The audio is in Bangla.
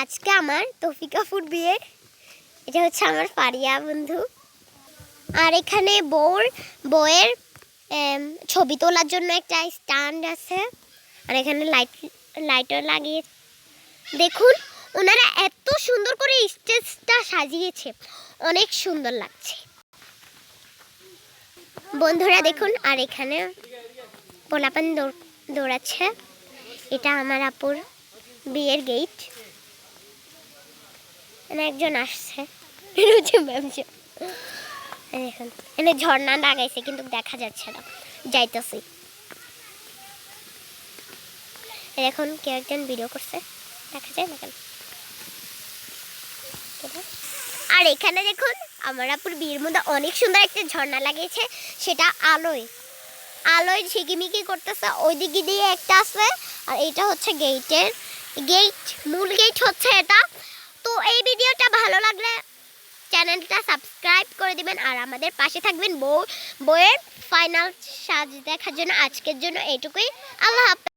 আজকে আমার তৌফিকা ফুড বিয়ে। এটা হচ্ছে আমার পারিয়া বন্ধু। আর এখানে বউয়ের ছবি তোলার জন্য একটা স্ট্যান্ড আছে। আর এখানে লাইটও লাগিয়ে দেখুন, ওনারা এত সুন্দর করে স্টেজটা সাজিয়েছে, অনেক সুন্দর লাগছে বন্ধুরা দেখুন। আর এখানে পোলাপান দৌড়াচ্ছে। এটা আমার আপুর বিয়ের গেট। একজন আসছে, দেখুন এখানে ঝর্ণা লাগাইছে কিন্তু দেখা যাচ্ছে না, যাইতেছি। এখন কেউ একজন ভিডিও করছে, দেখা যায় না কেন। আর এখানে দেখুন আমার আপুর বিয়ের মধ্যে অনেক সুন্দর একটা ঝর্ণা লাগিয়েছে, সেটা আলোয় ঝিকিমিকি করতেছে। ওই দিকে দিয়ে একটা আছে, আর এটা হচ্ছে মূল গেট হচ্ছে এটা। তো এই ভিডিওটা ভালো লাগলে চ্যানেলটা সাবস্ক্রাইব করে দিবেন আর আমাদের পাশে থাকবেন। বউয়ের ফাইনাল সাজ দেখার জন্য আজকের জন্য এইটুকুই। আল্লাহ হাফেজ।